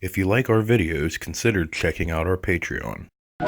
If you like our videos, consider checking out our Patreon. Hey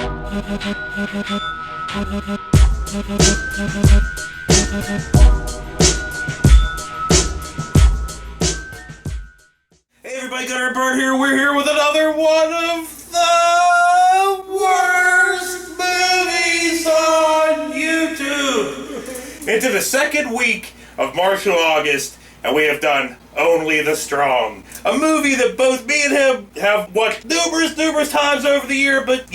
everybody, Gunner Bird here. We're here with another one of the worst movies on YouTube. Into the second week of Martial August, and we have done Only the Strong. A movie that both me and him have watched numerous times over the year, but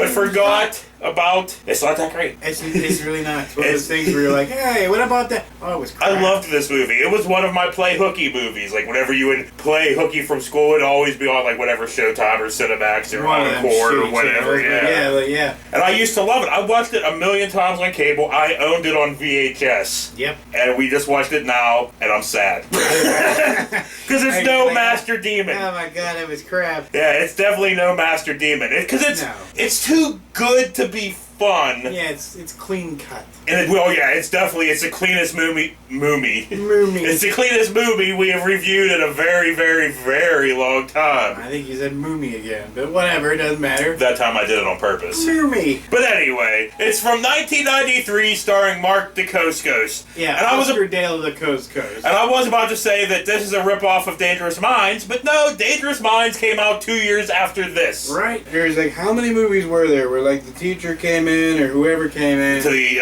forgot about. It's not that great. It's really not. It's one of those things where you're like, hey, what about that? Oh, it was crap. I loved this movie. It was one of my play hooky movies. Like, whenever you would play hooky from school, it'd always be on, like, whatever Showtime or Cinemax or Encore or whatever. Yeah. And I used to love it. I watched it a million times on cable. I owned it on VHS. Yep. And we just watched it now, and I'm sad. Because it's no Master Demon. Oh my god, it was crap. Yeah, it's definitely no Master Demon. Because it's too good to be fun. Yeah, it's clean cut. And it's the cleanest movie. It's the cleanest movie we have reviewed in a very, very, very long time. I think you said Moomy again, but whatever, it doesn't matter. That time I did it on purpose. Moomy. But anyway, it's from 1993, starring Mark Dacascos. Yeah, and Oscar Dale Dacascos. And I was about to say that this is a ripoff of Dangerous Minds, but no, Dangerous Minds came out 2 years after this. Right. There's like, how many movies were there where like the teacher came in or whoever came in to the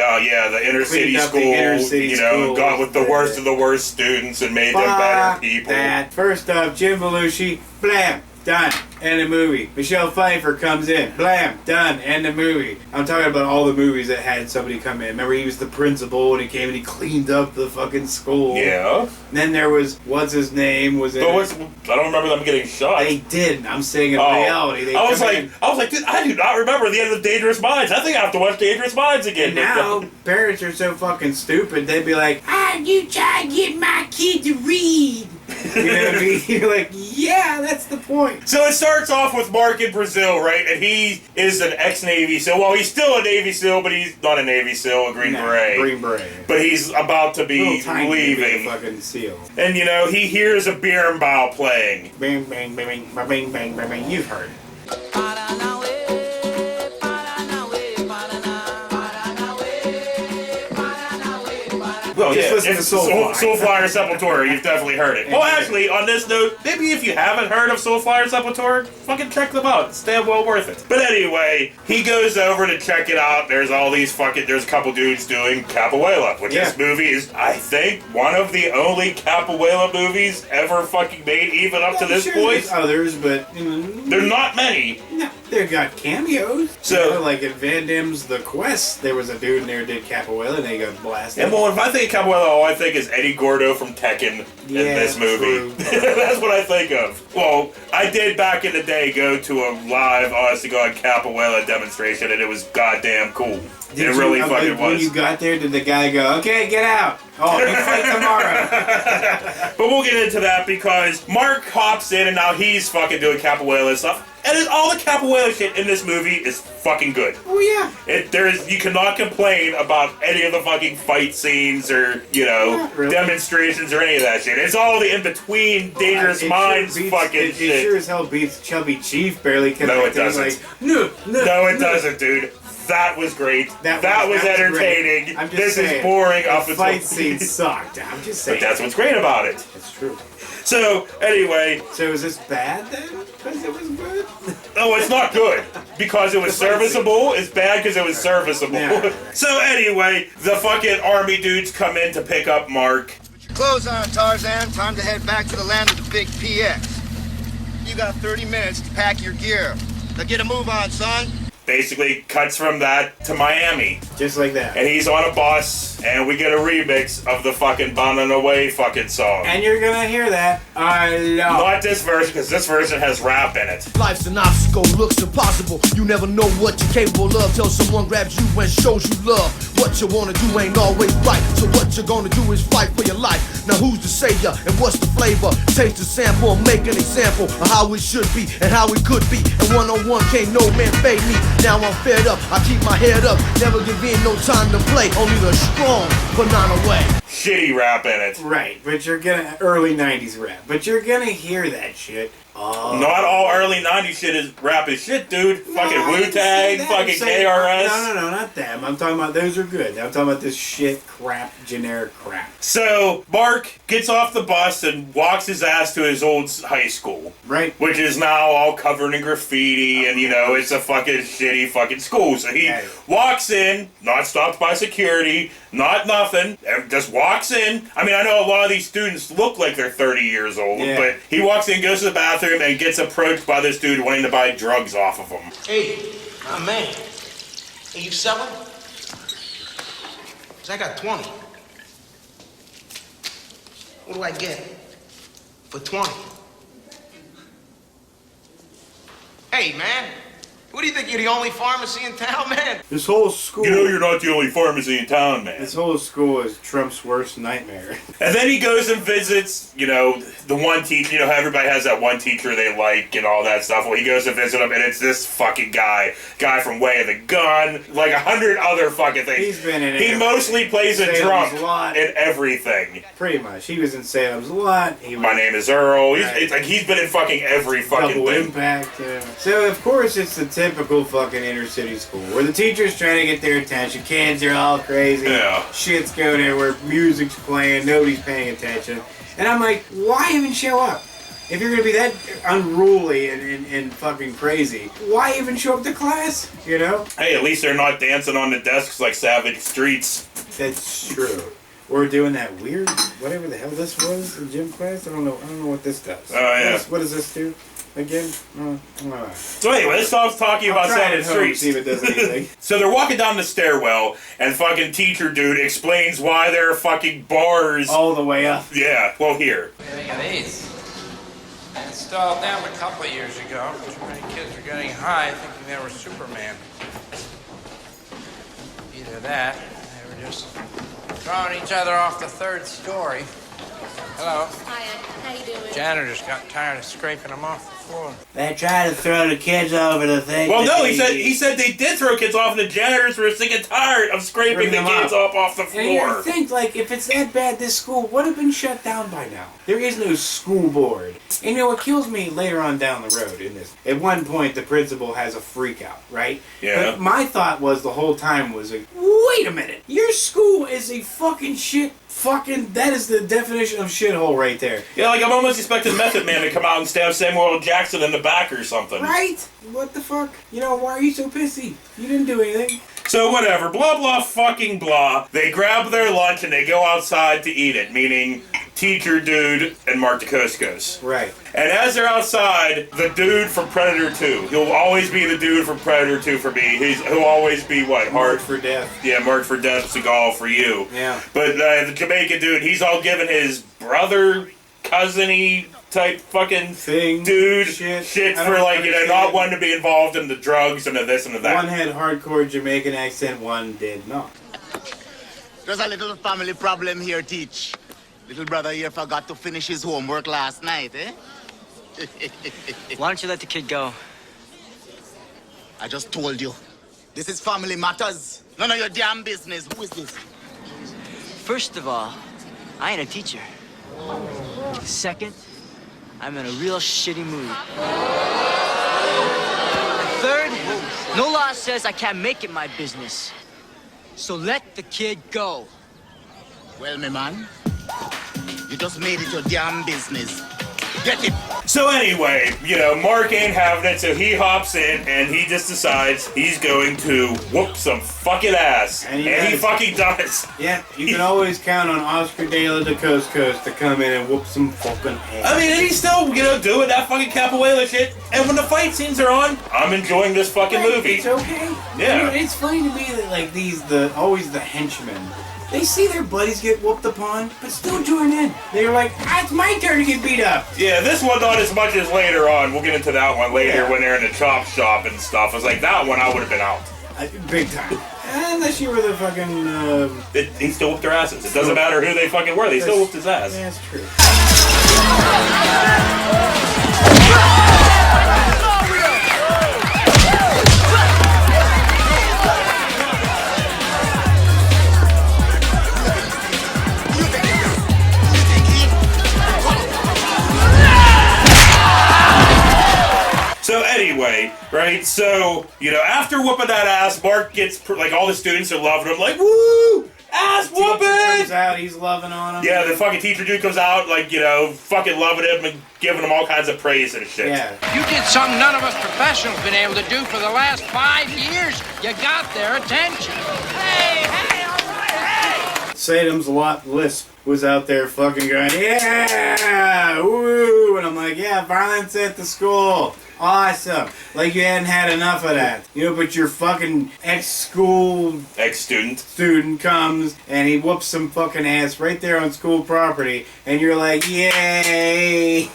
inner city school, got with the worst of the worst students and made them better people. First off, Jim Belushi, blam, done, end of movie. Michelle Pfeiffer comes in, blam, done, end of movie. I'm talking about all the movies that had somebody come in. Remember, he was the principal and he came and he cleaned up the fucking school. Yeah. And then there was, what's his name, was it? I don't remember them getting shot. They didn't. I'm saying in reality. I was like, dude, I do not remember the end of Dangerous Minds. I think I have to watch Dangerous Minds again. And now, parents are so fucking stupid, they'd be like, you try to get my kid to read. You know what I mean? You're like, yeah, that's the point. So it starts off with Mark in Brazil, right? And he is an ex-Navy SEAL. Well, he's still a Navy SEAL, but he's not a Navy SEAL, a Green Beret. Green Beret. But he's about to be leaving. Fucking SEAL. And, he hears a beer bow playing. Bang, bang, bang, bang, bang, bang, bang, bang. You've heard it. Well, yeah, it's Soulfly or Sepultura. You've definitely heard it. Well, actually, on this note, maybe if you haven't heard of Soulfly or Sepultura, fucking check them out. It's damn well worth it. But anyway, he goes over to check it out. There's a couple dudes doing capoeira, which this movie is, I think, one of the only capoeira movies ever fucking made, even up to this point. There's others, but there's not many. No, they've got cameos. So, like in Van Damme's The Quest, there was a dude in there who did capoeira, and they got blasted. And well, if I think capoeira, all I think is Eddie Gordo from Tekken in this movie. That's what I think of. Well, I did back in the day go to a live, honest to God, capoeira demonstration, and it was goddamn cool. It really fucking was. When you got there, did the guy go, okay, get out? Oh, you fight tomorrow. But we'll get into that because Mark hops in and now he's fucking doing capoeira stuff. And all the capoeira shit in this movie is fucking good. Oh, yeah. You cannot complain about any of the fucking fight scenes or, demonstrations or any of that shit. It's all the in-between Dangerous Minds fucking shit. It sure as hell beats Chubby Chief barely connecting. No, it doesn't. Like, no, it doesn't, dude. That was great. That was entertaining. This is boring up until... The fight scene sucked. I'm just saying. But that's what's great about it. It's true. So, anyway... So is this bad then? Because it was good? No, it's not good. Because it was serviceable. It's bad because it was serviceable. Yeah. So anyway, the fucking army dudes come in to pick up Mark. Put your clothes on, Tarzan. Time to head back to the land of the big PX. You got 30 minutes to pack your gear. Now get a move on, son. Basically cuts from that to Miami. Just like that. And he's on a bus, and we get a remix of the fucking Bound Away fucking song. And you're gonna hear that Not this version, because this version has rap in it. Life's an obstacle, looks impossible. You never know what you're capable of till someone grabs you and shows you love. What you wanna do ain't always right, so what you're gonna do is fight for your life. Now who's the savior and what's the flavor? Taste the sample and make an example of how it should be and how it could be. And one-on-one can't no man fade me. Now I'm fed up, I keep my head up, never give in, no time to play. Only the strong put none away. Shitty rap in it. Right, but you're gonna early 90s rap. But you're gonna hear that shit Not all early 90s shit is rap as shit, dude. Fucking Wu-Tang, fucking KRS. No, not them. I'm talking about those are good. I'm talking about this shit crap, generic crap. So, Mark gets off the bus and walks his ass to his old high school. Right. Which is now all covered in graffiti and, you know, it's a fucking shitty fucking school. So he walks in, not stopped by security, not nothing, and just walks in. I mean, I know a lot of these students look like they're 30 years old, but he walks in, goes to the bathroom, and gets approached by this dude wanting to buy drugs off of him. Hey, man, are you selling? 'Cause I got 20. What do I get for 20? Hey, man, what do you think, you're the only pharmacy in town, man? This whole school... You know you're not the only pharmacy in town, man. This whole school is Trump's worst nightmare. And then he goes and visits, you know, the one teacher. You know how everybody has that one teacher they like and all that stuff. Well, he goes to visit him, and it's this fucking guy from Way of the Gun, like 100 other fucking things. He's been in it. He mostly plays a drunk in everything. Pretty much. He was in Salem's Lot. My Name is Earl. It's like he's been in fucking every fucking Double thing. Impact. So, of course, it's the typical fucking inner city school where the teacher's trying to get their attention. Kids are all crazy. Yeah. Shit's going everywhere. Music's playing. Nobody's paying attention. And I'm like, why even show up? If you're gonna be that unruly and fucking crazy, why even show up to class? You know? Hey, at least they're not dancing on the desks like Savage Streets. That's true. Or doing that weird, whatever the hell this was in gym class. I don't know what this does. Oh yeah. What does this do? Again? So anyway, let's stop talking about Savage Streets. See if it does anything. So they're walking down the stairwell, and fucking teacher dude explains why there are fucking bars all the way up. Yeah, well here. What do you think of these? Installed them a couple of years ago. Too many kids are getting high thinking they were Superman. Either that, they were just throwing each other off the third story. Hello. Hiya, how you doing? Janitor just got tired of scraping them off the floor. They try to throw the kids over the thing. Well, no, he said they did throw kids off, and the janitors were sick and tired of scraping the kids off the floor. And you think, like, if it's that bad, this school would have been shut down by now. There is no school board. And you know what kills me later on down the road in this? At one point, the principal has a freak out, right? Yeah. But my thought was the whole time was like, wait a minute, your school is a fucking shit. That is the definition of shithole right there. Yeah, like I'm almost expecting Method Man to come out and stab Samuel L. Jackson in the back or something. Right? What the fuck? You know, why are you so pissy? You didn't do anything. So whatever, blah blah fucking blah. They grab their lunch and they go outside to eat it, meaning teacher dude and Mark DeCoscos. Right. And as they're outside, the dude from Predator 2. He'll always be the dude from Predator 2 for me. He'll always be what? Marked for death. Yeah, marked for death, Seagal for you. Yeah. But the Jamaican dude, he's all giving his brother, cousin-y type fucking thing, dude shit for like, you know, not wanting to be involved in the drugs and the this and the that. One had hardcore Jamaican accent, one did not. There's a little family problem here, Teach. Little brother here forgot to finish his homework last night, eh? Why don't you let the kid go? I just told you. This is family matters. None of your damn business. Who is this? First of all, I ain't a teacher. Second, I'm in a real shitty mood. Third, no law says I can't make it my business. So let the kid go. Well, my man, you just made it your damn business. Get it. So anyway, you know, Mark ain't having it, so he hops in and he just decides he's going to whoop some fucking ass. And he fucking does. Yeah, you can always count on Oscar De La Coast to come in and whoop some fucking ass. I mean, he's still, you know, doing that fucking capoeira shit. And when the fight scenes are on, I'm enjoying this fucking movie. It's okay. Yeah. You know, it's funny to me that, like, always the henchmen, they see their buddies get whooped upon, but still join in. They're like, it's my turn to get beat up. Yeah, this one not as much as later on. We'll get into that one later when they're in the chop shop and stuff. It's like, that one I would have been out. Big time. Unless you were the fucking... He still whooped their asses. It doesn't matter who they fucking were. They still whooped his ass. Yeah, that's true. So anyway, right? So, you know, after whooping that ass, Mark gets, like, all the students are loving him, like, woo! Ass whooping! Turns out he's loving on him. Yeah, the fucking teacher dude comes out, like, you know, fucking loving him and giving him all kinds of praise and shit. Yeah. You did something none of us professionals been able to do for the last 5 years. You got their attention. Hey, all right, hey! Saddam's lot lisp was out there fucking going, yeah, woo, and I'm like, yeah, violence at the school. Awesome. Like you hadn't had enough of that. You know, but your fucking ex-school student comes and he whoops some fucking ass right there on school property and you're like, yay.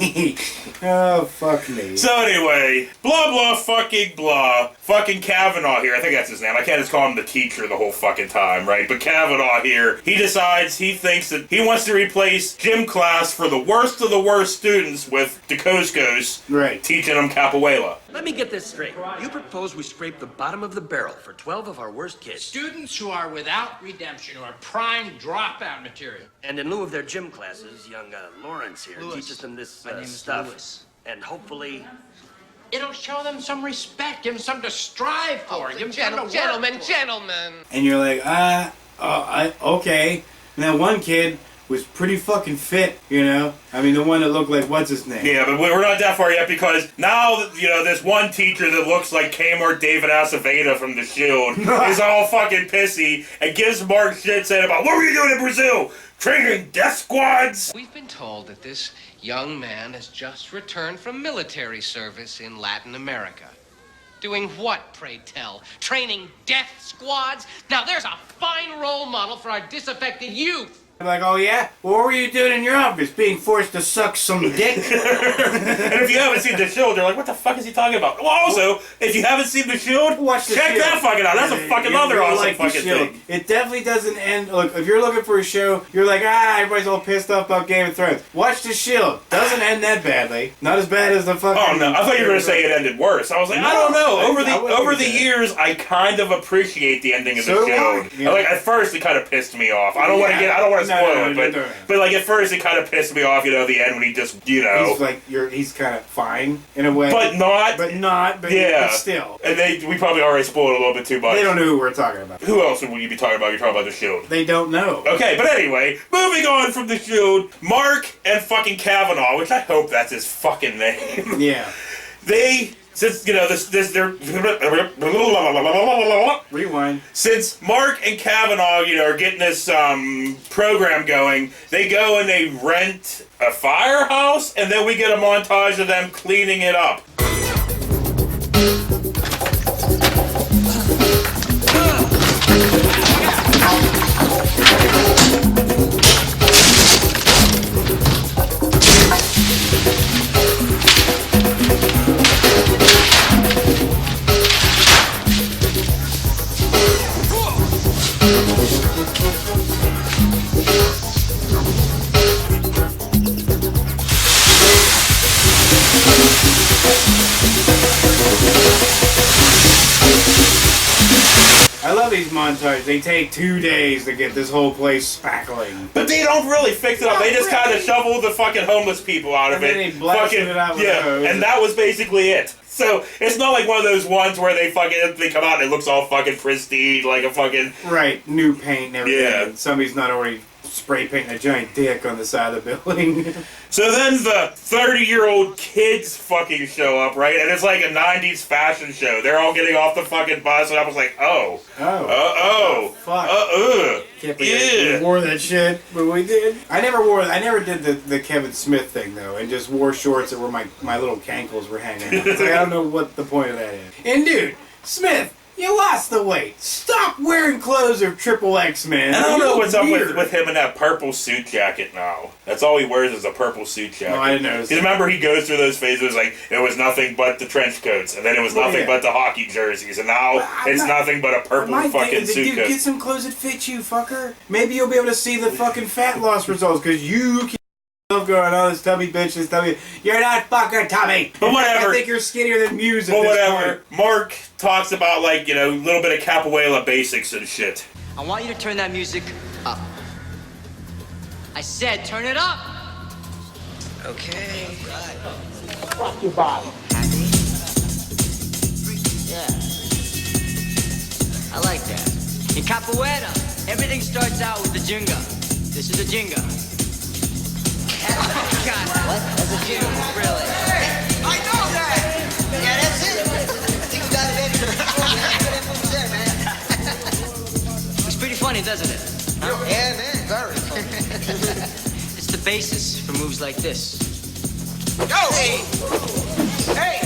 Oh, fuck me. So anyway, blah blah fucking blah. Fucking Kavanaugh here, I think that's his name. I can't just call him the teacher the whole fucking time, right? But Kavanaugh here, he decides, he thinks that he wants to replace gym class for the worst of the worst students with DeCoscos, right, teaching them capoeira. Let me get this straight. You propose we scrape the bottom of the barrel for 12 of our worst kids. Students who are without redemption, who are prime dropout material. And in lieu of their gym classes, young Lawrence here teaches them this stuff. Lewis. And hopefully... It'll show them some respect, give them something to strive for. Give them Gentlemen. And you're like, okay. And that one kid was pretty fucking fit, you know? I mean, the one that looked like, what's his name? Yeah, but we're not that far yet because now, you know, this one teacher that looks like Kmart David Aceveda from The Shield is all fucking pissy and gives Mark shit saying about, what were you doing in Brazil? Training death squads? We've been told that this young man has just returned from military service in Latin America. Doing what, pray tell? Training death squads? Now there's a fine role model for our disaffected youth. I'm like, oh yeah? Well, what were you doing in your office? Being forced to suck some dick? And if you haven't seen The Shield, you're like, what the fuck is he talking about? Well, also, if you haven't seen The Shield, check that fucking out. That's a fucking other awesome fucking thing. It definitely doesn't end. Look, if you're looking for a show, you're like, everybody's all pissed off about Game of Thrones. Watch The Shield. Doesn't end that badly. Not as bad as the fucking... Oh, no. I thought you were going to say it ended worse. I was like, I don't know. Over the years, I kind of appreciate the ending of The Shield. Yeah. Like, at first, it kind of pissed me off. I don't want to spoil it, but like at first it kind of pissed me off, you know, the end when he just, you know, he's like, he's kind of fine in a way, but yeah, but still. And we probably already spoiled a little bit too much. They don't know who we're talking about. Who else would you be talking about? You're talking about The Shield. They don't know. Okay, but anyway, moving on from The Shield, Mark and fucking Kavanaugh, which I hope that's his fucking name. Yeah. Since, you know, they're... Rewind. Since Mark and Kavanaugh, you know, are getting this program going, they go and they rent a firehouse, and then we get a montage of them cleaning it up. I love these montages. They take 2 days to get this whole place spackling. But they don't really fix it up. They just kind of shovel the fucking homeless people out of it. And then they blasted it out with those. And that was basically it. So it's not like one of those ones where they come out and it looks all fucking pristine, like a fucking... Right, new paint and everything. Yeah. And somebody's not already spray painting a giant dick on the side of the building. So then the 30-year-old kids fucking show up, right? And it's like a 90s fashion show. They're all getting off the fucking bus, and I was like, fuck. Can't yeah. We wore that shit, but we did. I never did the Kevin Smith thing, though, and just wore shorts that were my little cankles were hanging out. It's like, I don't know what the point of that is. And dude, Smith, you lost the weight. Stop wearing clothes of XXX, man. I don't know what's up with him in that purple suit jacket now. That's all he wears is a purple suit jacket. No, I didn't notice. Because remember, he goes through those phases like, it was nothing but the trench coats, and then it was nothing but the hockey jerseys, and now it's nothing but a purple fucking suit coat. Get some clothes that fit you, fucker. Maybe you'll be able to see the fucking fat loss results, because you love going, oh, this tubby bitch, this tubby. You're not fucking tubby. But whatever. I think you're skinnier than Muse at But this whatever. point. Mark talks about, like, you know, a little bit of capoeira basics and shit. I want you to turn that music up. I said turn it up. Okay. Happy? Capoeira. Everything starts out with the jinga. This is a jinga. God, what? That's a jinga, really. Hey, I know that! Yeah, that's it. I think you got it in. It's pretty funny, doesn't it? Huh? Yeah, man, very. It's the basis for moves like this. Yo! Hey! Hey!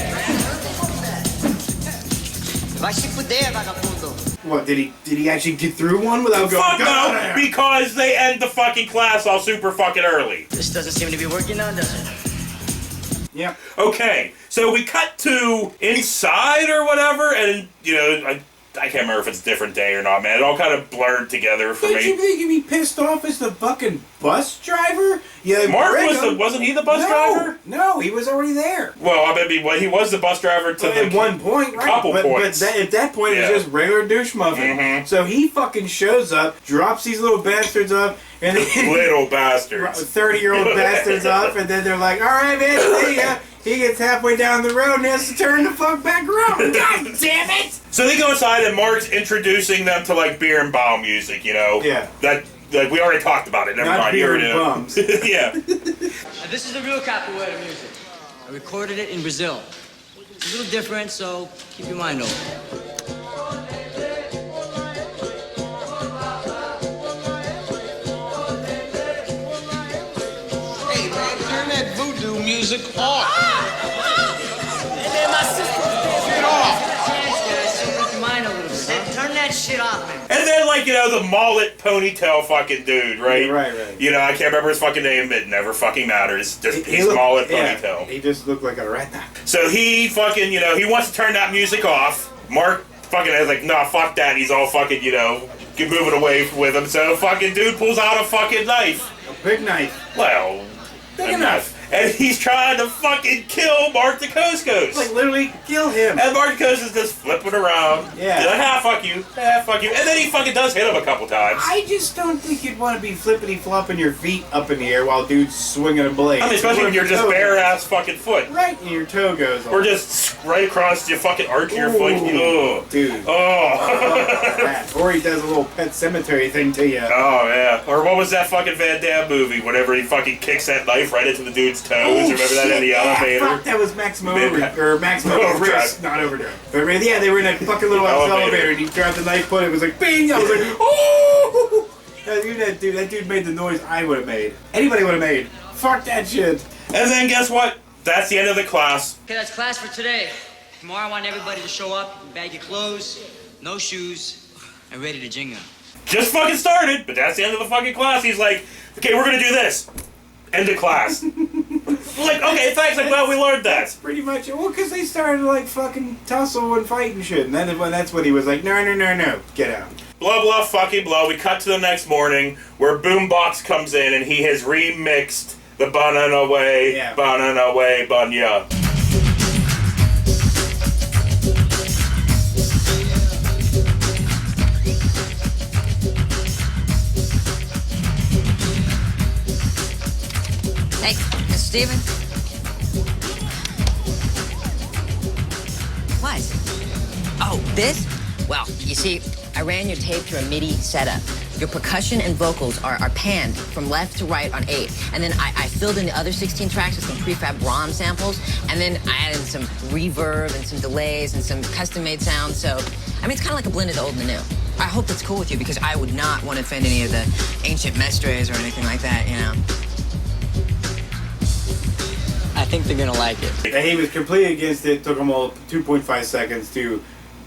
Vai se fuder, vagabundo. What, did he actually get through one without going? Fuck no, because they end the fucking class all super fucking early. This doesn't seem to be working now, does it? Yeah. Okay, so we cut to inside or whatever, and, you know, I can't remember if it's a different day or not, man. It all kind of blurred together for Don't me. you think you'd be pissed off as the fucking bus driver? Yeah, Mark wasn't he the bus driver? No, he was already there. Well, I mean, he was the bus driver to At one point, right? couple points. But at that point, Yeah. it was just regular douche muffin. Mhm. So he fucking shows up, drops these little bastards up, and then Little bastards. 30-year-old bastards up, and then they're like, "All right, man, see ya." He gets halfway down the road and has to turn the fuck back around. God damn it! So they go inside and Mark's introducing them to like beer and bow music, you know? Yeah. That we already talked about it. Never Not mind. beer You and already know. bums. Yeah. Now, this is the real capoeira music. I recorded it in Brazil. It's a little different, so keep your mind open. Hey, man, turn that voodoo music off. And then my sister Get off. keep your mind a little bit. Turn that shit off, man. And then, like, you know, the mullet ponytail fucking dude, right? Right. You know, I can't remember his fucking name. It never fucking matters. Just He his looked- mullet yeah, ponytail. he just looked like a rata. So he fucking, you know, he wants to turn that music off. Mark fucking is like, nah, fuck that. He's all fucking, you know, get moving away with him. So fucking dude pulls out a fucking knife. A big knife. Well, Big enough. enough. And he's trying to fucking kill Mark DeCoscos. Like, literally kill him. And Mark DeCoscos is just flipping around. Yeah. He's like, fuck you. Fuck you. And then he fucking does hit him a couple times. I just don't think you'd want to be flippity-flopping your feet up in the air while dude's swinging a blade. I mean, especially when you're just bare-ass fucking foot. Right, and your toe goes Or off. just right across your fucking arch of your foot. Oh. Dude. Oh. Or he does a little Pet Cemetery thing to you. Oh, yeah. Or what was that fucking Van Damme movie? Whenever he fucking kicks that knife right into the dude's toes. Remember that in the elevator? Fuck, that was Maximum Mid- Maximum Overdrive. Risk, not Overdrive. But yeah, they were in that fucking little elevator, and he grabbed the knife, put it, was like, bing! I was like, oh! That dude made the noise I would have made. Anybody would have made. Fuck that shit. And then guess what? That's the end of the class. Okay, that's class for today. Tomorrow I want everybody to show up, bag your clothes, no shoes, and ready to jingle. Just fucking started, but that's the end of the fucking class. He's like, okay, we're gonna do this. End of class. Like, okay, thanks. Like, well, we learned that. That's pretty much it. Well, because they started, like, fucking tussle and fight and shit. And then that's when he was like, no, get out. Blah, blah, fucking blah. We cut to the next morning where Boombox comes in and he has remixed the Banana Way, Yeah. Banana Way, Banya. Hey, Mr. Steven? What? Oh, this? Well, you see, I ran your tape to a MIDI setup. Your percussion and vocals are panned from left to right on 8. And then I filled in the other 16 tracks with some prefab ROM samples. And then I added some reverb and some delays and some custom-made sounds. So, I mean, it's kind of like a blend of the old and the new. I hope that's cool with you because I would not want to offend any of the ancient mestres or anything like that, you know. I think they're gonna like it. And he was completely against it. Took him all 2.5 seconds to,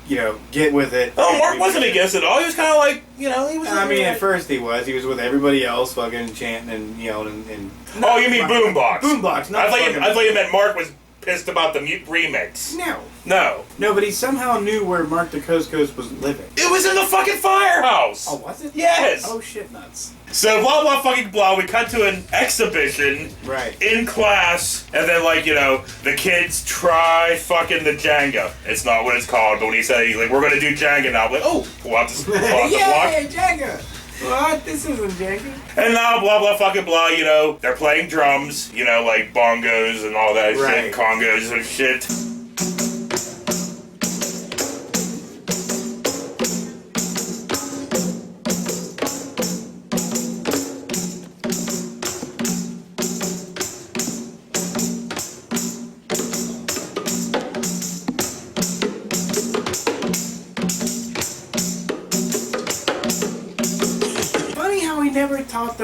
you know, get with it. Oh, Mark wasn't against it all. He was kind of like, you know, he was. I mean, at first he was. He was with everybody else, fucking chanting and, you know, and Oh, you mean Boombox? Boombox, not I thought you meant Mark was pissed about the remix. No. No. But he somehow knew where Mark DeCoscos was living. It was in the fucking firehouse. Oh, was it? Yes. Oh, shit nuts. So blah blah fucking blah. We cut to an exhibition. Right. In class, and then like, you know, the kids try fucking the Jenga. It's not what it's called, but when he said he's like, we're gonna do Jenga now, I'm like, oh, pull out the block. Yeah, Jenga. What? This isn't Jenga. And now blah blah fucking blah. You know, they're playing drums. You know, like bongos and all that Right. shit, congos and shit.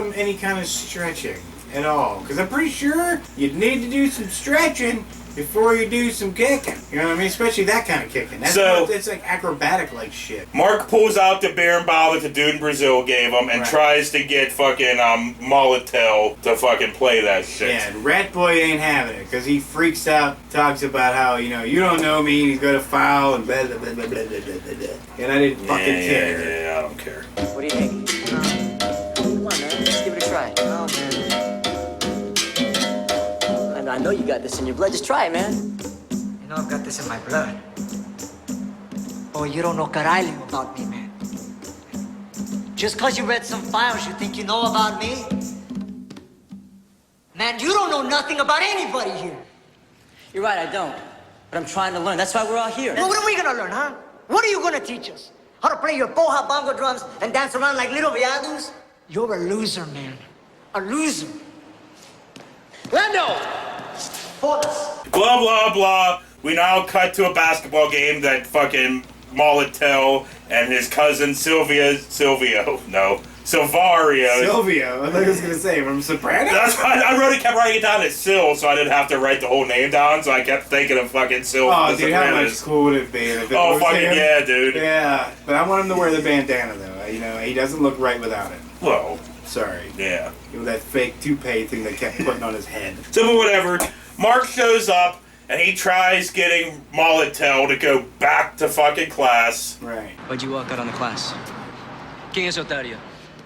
him any kind of stretching at all. Because I'm pretty sure you'd need to do some stretching before you do some kicking. You know what I mean? Especially that kind of kicking. It's like acrobatic like shit. Mark pulls out the beer and bottle that the dude in Brazil gave him and tries to get fucking Molotel to fucking play that shit. Yeah, and Rat Boy ain't having it because he freaks out, talks about how, you know, you don't know me, he's got a foul and blah, blah, blah, blah, blah, blah, blah. And I didn't fucking care. Yeah, I don't care. What do you think? Come on, man. Let's give it a try. Oh, man. I know you got this in your blood. Just try it, man. You know I've got this in my blood. Oh, you don't know carajo about me, man. Just because you read some files, you think you know about me? Man, you don't know nothing about anybody here. You're right, I don't. But I'm trying to learn. That's why we're all here. Well, what are we gonna learn, huh? What are you gonna teach us? How to play your boha bongo drums and dance around like little viados? You're a loser, man. A loser. Lando! Blah, blah, blah. We now cut to a basketball game that fucking Molotel and his cousin Silvario. Silvio. I thought I was going to say, from Sopranos? That's why I kept writing it down as Sil, so I didn't have to write the whole name down, so I kept thinking of fucking Sil. Oh, dude, how much cool would it be if it Oh, was fucking him? yeah, dude. Yeah, but I want him to wear the bandana, though. You know, he doesn't look right without it. Well, sorry. Yeah. You know, that fake toupee thing they kept putting on his head. So, but whatever. Mark shows up, and he tries getting Molotel to go back to fucking class. Right. Why'd you walk out on the class? ¿Quién es Otario?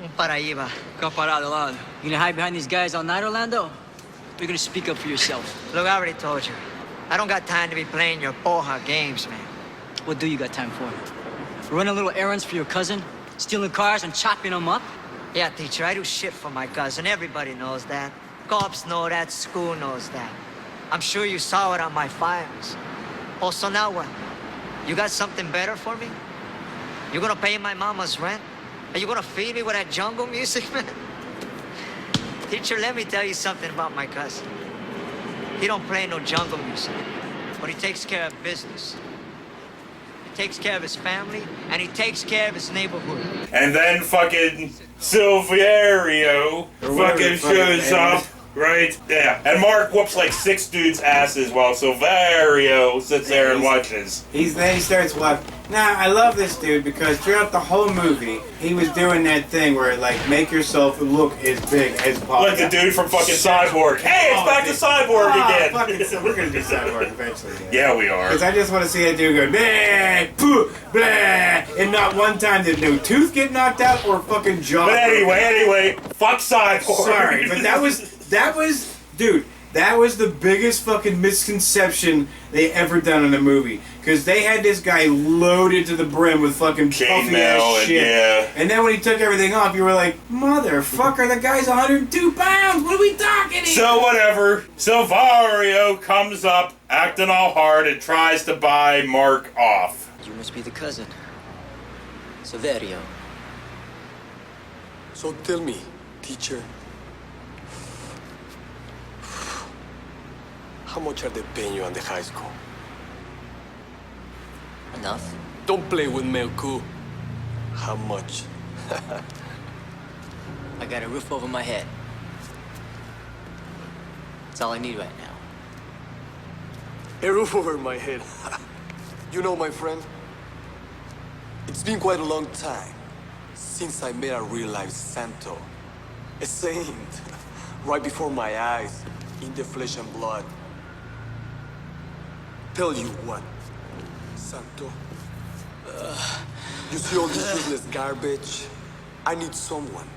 Un paraíba. Caparado, lado. You gonna hide behind these guys all night, Orlando? Or you gonna speak up for yourself? Look, I already told you. I don't got time to be playing your boha games, man. What do you got time for? Running little errands for your cousin? Stealing cars and chopping them up? Yeah, teacher, I do shit for my cousin. Everybody knows that. Cops know that. School knows that. I'm sure you saw it on my files. Oh, so now what? You got something better for me? You gonna pay my mama's rent? Are you gonna feed me with that jungle music, man? Teacher, let me tell you something about my cousin. He don't play no jungle music, but he takes care of business. He takes care of his family, and he takes care of his neighborhood. And then fucking Silvario fucking shows up. Right? Yeah. And Mark whoops like 6 dudes' asses while Silvario sits there and watches. He starts watching. Now, I love this dude because throughout the whole movie, he was doing that thing where, like, make yourself look as big as possible. Like the dude from fucking Cyborg. Hey, it's back to Cyborg again. Fucking, we're going to do Cyborg eventually. Yeah, we are. Because I just want to see that dude go, blah, poo, blah, and not one time did no tooth get knocked out or fucking jaw. But anyway, fuck Cyborg. Sorry, but that was, dude, that was the biggest fucking misconception they ever done in a movie. Because they had this guy loaded to the brim with fucking puffy ass shit. Yeah. And then when he took everything off, you were like, motherfucker, the guy's 102 pounds. What are we talking here? So whatever. Silvario comes up, acting all hard, and tries to buy Mark off. You must be the cousin. Silverio. So tell me, teacher, how much are they paying you on the high school? Enough? Don't play with Melku. How much? I got a roof over my head. That's all I need right now. A roof over my head. You know, my friend, it's been quite a long time since I met a real-life Santo. A saint, right before my eyes, in the flesh and blood. Tell you what, Santo, you see all this useless garbage? I need someone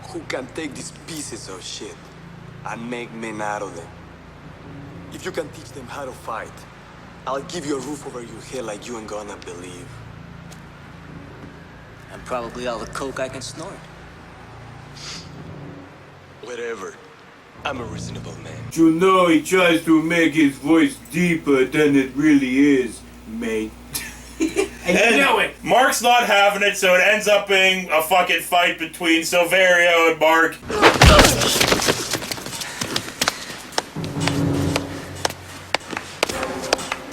who can take these pieces of shit and make men out of them. If you can teach them how to fight, I'll give you a roof over your head like you ain't gonna believe. And probably all the coke I can snort. Whatever. I'm a reasonable man. You know he tries to make his voice deeper than it really is, mate. And you know it. Mark's not having it, so it ends up being a fucking fight between Silvario and Mark.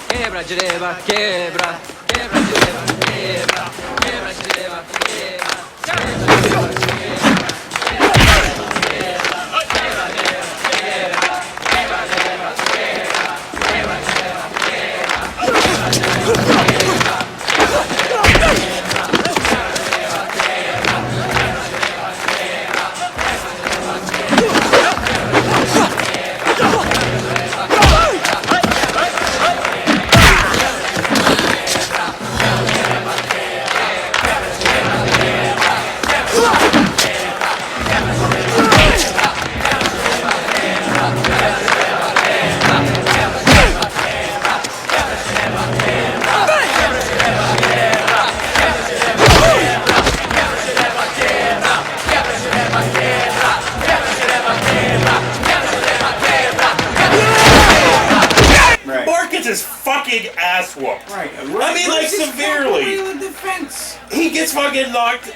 Quebra, quebra, quebra, quebra, quebra, quebra, quebra, quebra, quebra. Mark gets his fucking ass whooped. Right. I mean, like, severely. Defense. He gets fucking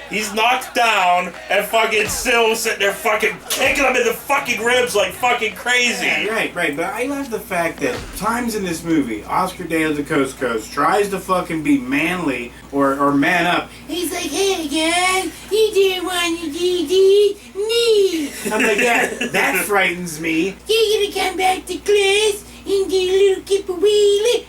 he's knocked down, and fucking Sill's sitting there fucking kicking him in the fucking ribs like fucking crazy. Yeah, right. But I love the fact that times in this movie, Oscar De La Coast tries to fucking be manly or man up. He's like, hey guys, you didn't want to do this, me. I'm like, yeah, that frightens me. You're gonna come back to class and do a little keep away.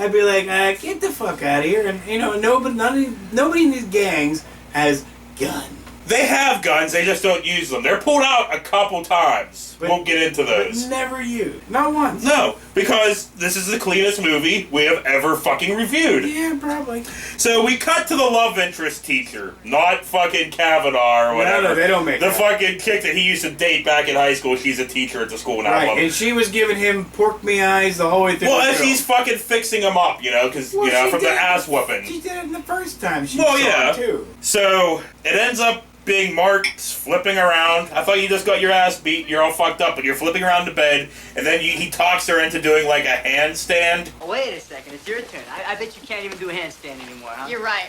I'd be like, get the fuck out of here. And, you know, nobody in these gangs has guns. They have guns, they just don't use them. They're pulled out a couple times. Won't get into those. But never used. Not once. No, because this is the cleanest movie we have ever fucking reviewed. Yeah, probably. So we cut to the love interest teacher, not fucking Kavanaugh or whatever. No, they don't make the that. fucking chick that he used to date back in high school. She's a teacher at the school now. Right, and she was giving him pork me eyes the whole way through. Well, the as film. he's fucking fixing him up, you know, because you know, from the ass whooping. She did it in the first time. She Well, saw yeah. it too. So it ends up being Mark's flipping around. I thought you just got your ass beat. You're all fucked up, but you're flipping around to bed, and then he talks her into doing like a handstand. Wait a second, it's your turn. I bet you can't even do a handstand anymore, huh? You're right.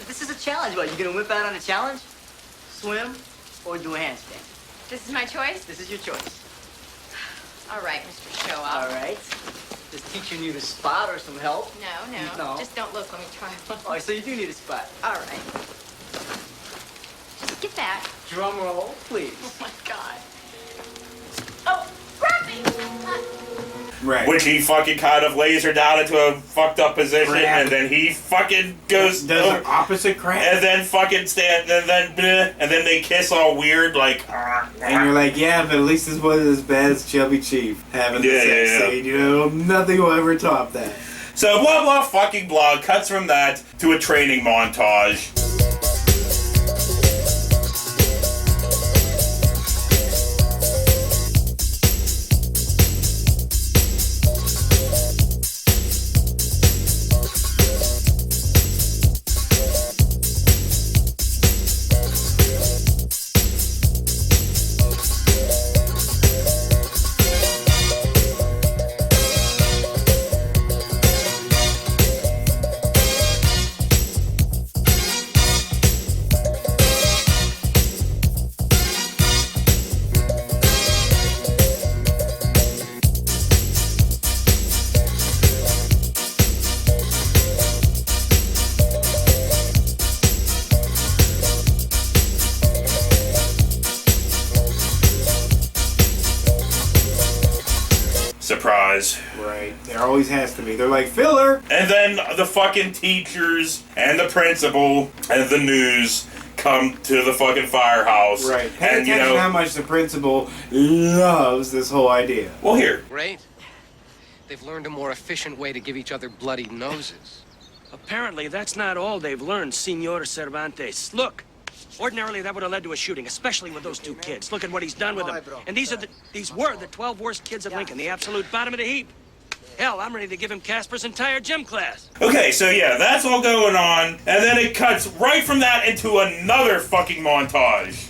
This is a challenge. What, you gonna whip out on a challenge? Swim or do a handstand? This is my choice? This is your choice. All right, Mr. Show Up. All right. Does teacher need a spot or some help? No. Just don't look. Let me try. Oh, so you do need a spot. All right. Just get back. Drum roll, please. Oh, my God. Oh, grab me! Right. Which he fucking kind of lays her down into a fucked up position, Crap. and then he fucking goes Does the opposite crap. and then fucking stand, and then bleh, and then they kiss all weird, like. And you're like, yeah, but at least this wasn't as bad as Chubby Chief having the Yeah, sex yeah. scene. You know, nothing will ever top that. So blah blah fucking blah cuts from that to a training montage. Surprise. Right. There always has to be. They're like, filler! And then the fucking teachers and the principal and the news come to the fucking firehouse. Right. Pay And you attention know, how much the principal loves this whole idea. well here. Great. They've learned a more efficient way to give each other bloody noses. Apparently, that's not all they've learned, Senor Cervantes. Look, ordinarily that would have led to a shooting, especially with those two kids. Look at what he's done with them. And these were the 12 worst kids at Lincoln, the absolute bottom of the heap. Hell, I'm ready to give him Casper's entire gym class. Okay, so yeah, that's all going on, and then it cuts right from that into another fucking montage.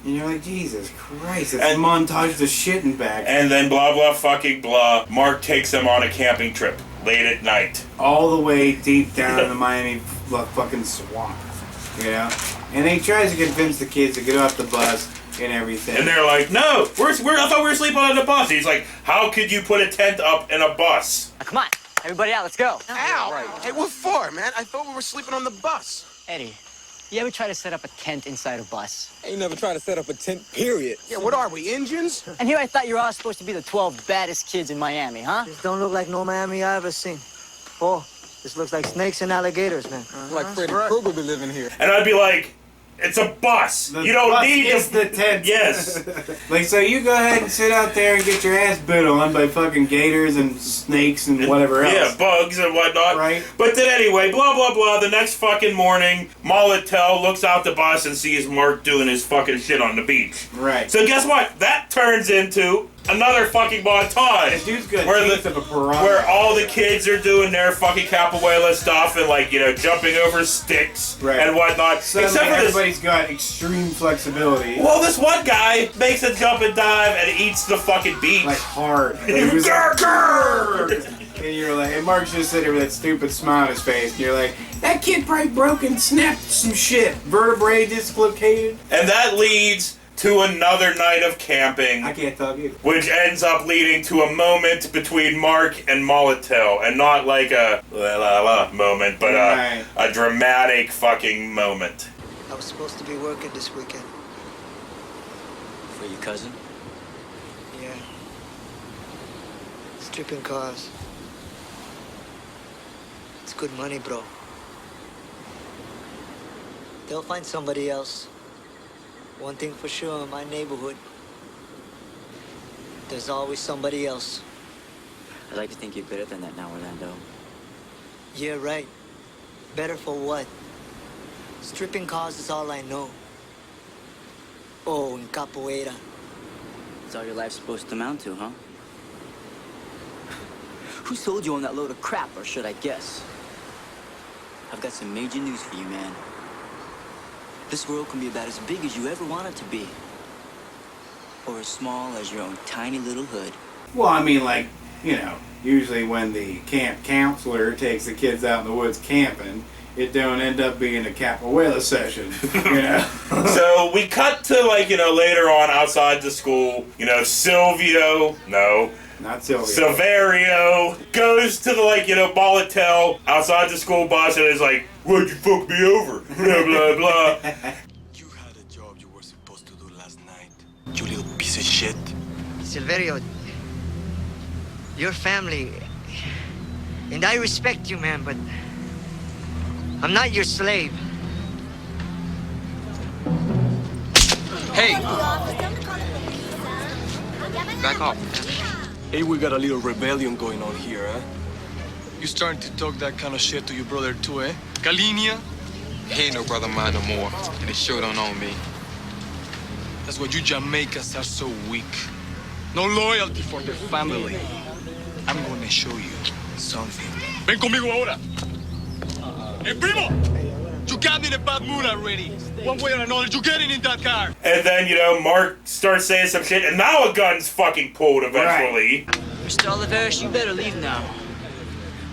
And you're like, Jesus Christ, it's a montage the shitting back. And then blah blah fucking blah. Mark takes them on a camping trip late at night. All the way deep down in the Miami fucking swamp. You know? And he tries to convince the kids to get off the bus, and everything. And they're like, no, I thought we were sleeping on the bus. He's like, how could you put a tent up in a bus? Come on, everybody out, let's go. Ow! Hey, what for, man? I thought we were sleeping on the bus. Eddie, you ever try to set up a tent inside a bus? Ain't never tried to set up a tent, period. Yeah, what are we, Indians? And here I thought you were all supposed to be the 12 baddest kids in Miami, huh? This don't look like no Miami I ever seen. Oh, this looks like snakes and alligators, man. Like Freddy Krueger be living here. And I'd be like, it's a bus. You don't need the tent. Yes. Like, so you go ahead and sit out there and get your ass bit on by fucking gators and snakes and whatever else. Yeah, bugs and whatnot. Right. But then anyway, blah, blah, blah. The next fucking morning, Molotel looks out the bus and sees Mark doing his fucking shit on the beach. Right. So guess what? That turns into another fucking montage. Dude's got where teeth of a piranha. where all the kids are doing their fucking capoeira stuff and, like, you know, jumping over sticks and whatnot. Suddenly Except for this. everybody's got extreme flexibility. Well, this one guy makes a jump and dive and eats the fucking beach. Like hard. And he was like, "Grr!" And you're like, and Mark's just sitting there with that stupid smile on his face, and you're like, that kid probably broke and snapped some shit. Vertebrae dislocated. And that leads to another night of camping. I can't talk either. Which ends up leading to a moment between Mark and Molotel. And not like a la la la moment, but a dramatic fucking moment. I was supposed to be working this weekend. For your cousin? Yeah. Stripping cars. It's good money, bro. They'll find somebody else. One thing for sure in my neighborhood, there's always somebody else. I'd like to think you're better than that now, Orlando. Yeah, right. Better for what? Stripping cars is all I know. Oh, and capoeira. That's all your life's supposed to amount to, huh? Who sold you on that load of crap, or should I guess? I've got some major news for you, man. This world can be about as big as you ever want it to be. Or as small as your own tiny little hood. Well, I mean, like, you know, usually when the camp counselor takes the kids out in the woods camping, it don't end up being a capoeira session, you know? So we cut to, like, you know, later on outside the school, you know, Silvio, no. Not Silvio. Silverio goes to the, like, you know, Molotel outside the school bus and is like, why'd you fuck me over? Blah, blah, blah. You had a job you were supposed to do last night. You little piece of shit. Silverio, your family, and I respect you, man, but I'm not your slave. Hey! Back off. Hey, we got a little rebellion going on here, huh? You starting to talk that kind of shit to your brother too, eh? Galinia? He ain't no brother of mine no more, and he sure don't own me. That's why you Jamaicans are so weak. No loyalty for the family. I'm gonna show you something. Ven conmigo ahora! Hey, primo! You got me in a bad mood already. One way or another, you're getting in that car. And then, you know, Mark starts saying some shit, and now a gun's fucking pulled eventually. Mr. Oliveris, you better leave now.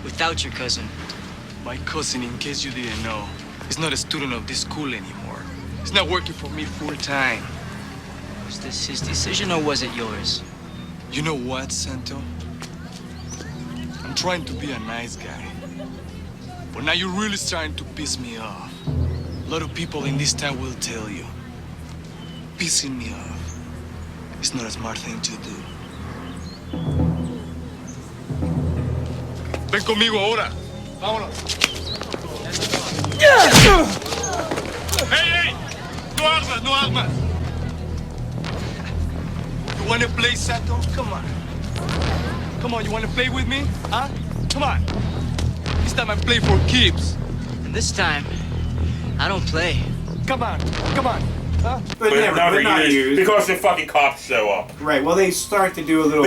Without your cousin. My cousin, in case you didn't know, is not a student of this school anymore. He's not working for me full time. Was this his decision or was it yours? You know what, Santo? I'm trying to be a nice guy. But now you're really starting to piss me off. A lot of people in this town will tell you. Pissing me off is not a smart thing to do. Ven conmigo ahora. Vámonos. Hey, hey! No armas, no armas! You wanna play, Santo? Come on. Come on, you wanna play with me? Huh? Come on. This time I play for keeps. And this time, I don't play. Come on, come on. Huh? But never used. Because the fucking cops show up. Right, well, they start to do a little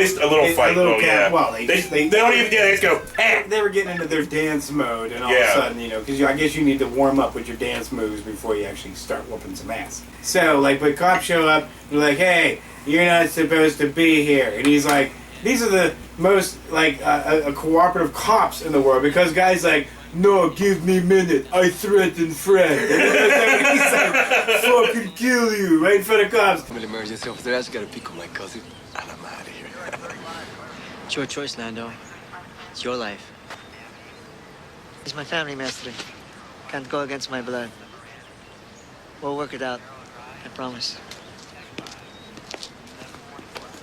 fight. Well, they don't even get it. They go, they were getting into their dance mode, and all of a sudden, you know, because I guess you need to warm up with your dance moves before you actually start whooping some ass. So, like, when cops show up, they're like, hey, you're not supposed to be here. And he's like, these are the most like a cooperative cops in the world because guys like, no, give me a minute, I threaten friend. And he's like, fucking kill you right in front of cops. Family emergency over there. I just gotta pick up my cousin, and I'm out of here. It's your choice, Nando. It's your life. It's my family, Mestre. Can't go against my blood. We'll work it out. I promise.